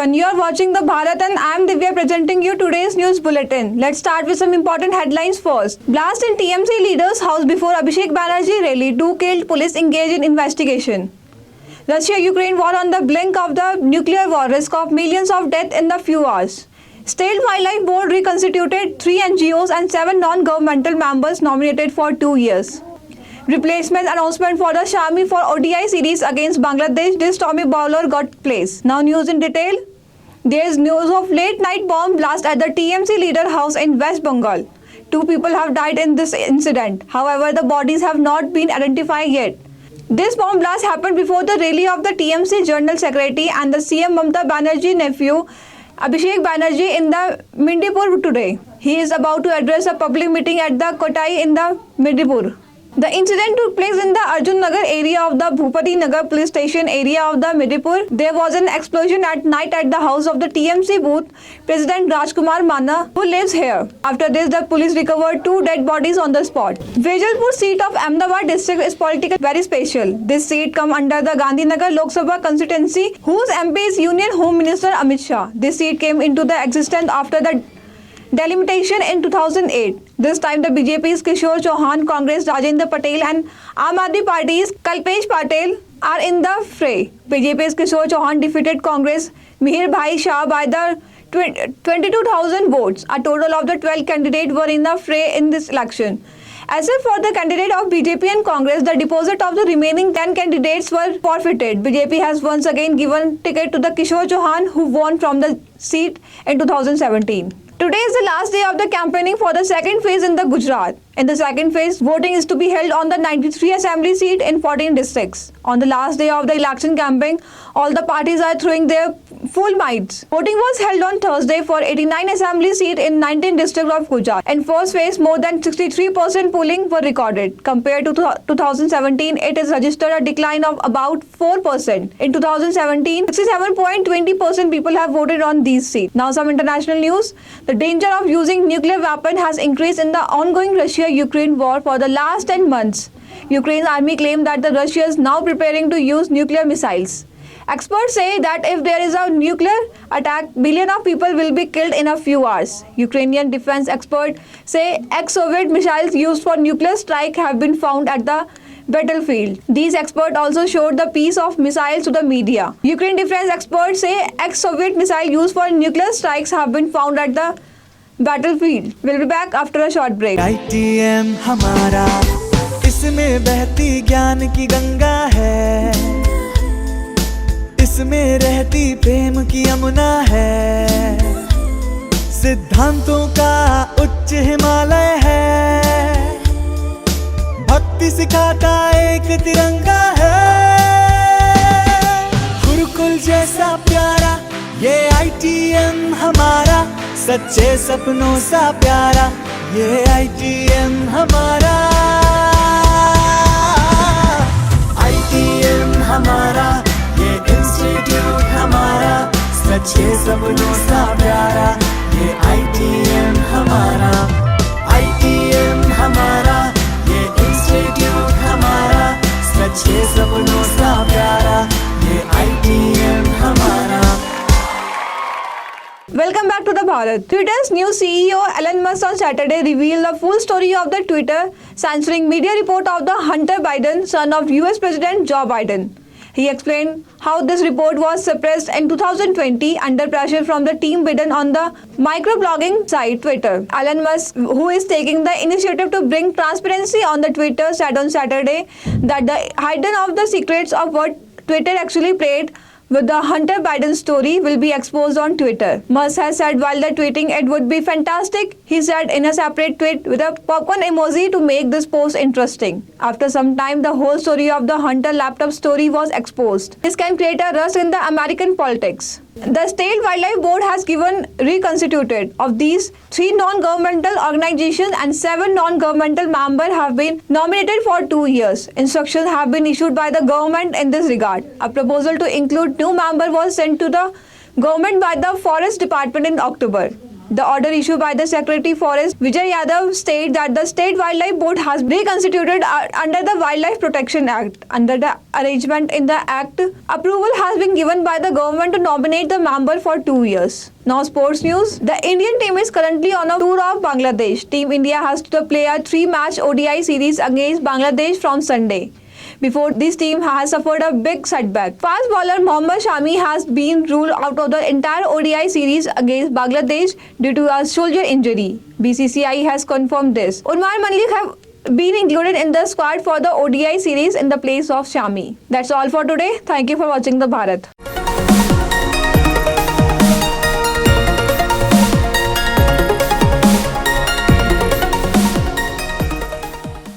everyone, you are watching the Bharat and I am Divya presenting you today's news bulletin. Let's start with some important headlines first. Blast in TMC leader's house before Abhishek Banerjee rally. 2 killed, police engaged in investigation. Russia-Ukraine war on the blink of the nuclear war, risk of millions of deaths in the few hours. State Wildlife Board reconstituted 3 NGOs and 7 non-governmental members nominated for 2 years. Replacement announcement for the Shami for ODI series against Bangladesh. This Tommy bowler got placed. Now news in detail. There is news of late night bomb blast at the TMC leader house in West Bengal. 2 people have died in this incident. However, the bodies have not been identified yet. This bomb blast happened before the rally of the TMC General Secretary and the CM Mamata Banerjee nephew Abhishek Banerjee in the Midipur today. He is about to address a public meeting at the Kotai in the Midipur. The incident took place in the Arjun Nagar area of the Bhupati Nagar police station area of the Midipur. There was an explosion at night at the house of the TMC booth President Rajkumar Manna, who lives here. After this, the police recovered 2 dead bodies on the spot. Vejalpur seat of Ahmedabad district is politically very special. This seat comes under the Gandhinagar Lok Sabha constituency, whose MP is Union Home Minister Amit Shah. This seat came into the existence after the delimitation in 2008. This time the BJP's Kishore Chauhan, Congress Rajendra Patel and Aam Aadmi Party's Kalpesh Patel are in the fray. BJP's Kishore Chauhan defeated Congress Mihir Bhai Shah by the 22,000 votes. A total of the 12 candidates were in the fray in this election. As if for the candidate of BJP and Congress, the deposit of the remaining 10 candidates were forfeited. BJP has once again given ticket to the Kishore Chauhan, who won from the seat in 2017. Today is the last day of the campaigning for the second phase in the Gujarat. In the second phase, voting is to be held on the 93 assembly seat in 14 districts. On the last day of the election campaign, all the parties are throwing their full might. Voting was held on Thursday for 89 assembly seats in 19 districts of Gujarat. In first phase, more than 63% polling were recorded. Compared to 2017, it is registered a decline of about 4%. In 2017, 67.20% people have voted on these seats. Now some international news. The danger of using nuclear weapon has increased in the ongoing Russia-Ukraine war for the last 10 months. Ukraine's army claimed that the Russia is now preparing to use nuclear missiles. Experts say that if there is a nuclear attack, billions of people will be killed in a few hours. Ukrainian defense experts say ex-Soviet missiles used for nuclear strike have been found at the battlefield. These experts also showed the piece of missiles to the media. Ukraine defense experts say ex-Soviet missiles used for nuclear strikes have been found at the battlefield. We'll be back after a short break. ITM हमारा, इसमें बहती ज्ञान की गंगा है, इसमें रहती प्रेम की यमुना है, सिद्धांतों का उच्च हिमालय है, भक्ति सिखाता एक तिरंगा है, गुरुकुल जैसा प्यारा ये ITM हमारा, सच्चे सपनों सा प्यारा ये ITM हमारा, ITM हमारा, ये इंस्टीट्यूट हमारा, सच्चे सपनों सा प्यारा ये ITM हमारा, ITM हमारा, ये इंस्टीट्यूट हमारा, सच्चे सपनों सा प्यारा ये ITM हमारा. Welcome back to the Bharat. Twitter's new CEO Elon Musk on Saturday revealed the full story of the Twitter censoring media report of the Hunter Biden, son of US President Joe Biden. He explained how this report was suppressed in 2020 under pressure from the team Biden on the microblogging site Twitter. Elon Musk, who is taking the initiative to bring transparency on the Twitter, said on Saturday that the hidden of the secrets of what Twitter actually played with the Hunter Biden story will be exposed on Twitter. Musk has said while the tweeting it would be fantastic, he said in a separate tweet with a popcorn emoji to make this post interesting. After some time, the whole story of the Hunter laptop story was exposed. This can create a rust in the American politics. The State Wildlife Board has given reconstituted. Of these, 3 non-governmental organizations and 7 non-governmental members have been nominated for 2 years. Instructions have been issued by the government in this regard. A proposal to include new members was sent to the government by the Forest Department in October. The order issued by the Secretary Forest Vijay Yadav states that the State Wildlife Board has reconstituted under the Wildlife Protection Act. Under the arrangement in the Act, approval has been given by the government to nominate the member for 2 years. Now sports news. The Indian team is currently on a tour of Bangladesh. Team India has to play a 3-match ODI series against Bangladesh from Sunday. Before this team has suffered a big setback. Fast bowler Mohammad Shami has been ruled out of the entire ODI series against Bangladesh due to a shoulder injury. BCCI has confirmed this. Umar Malik have been included in the squad for the ODI series in the place of Shami. That's all for today. Thank you for watching the Bharat.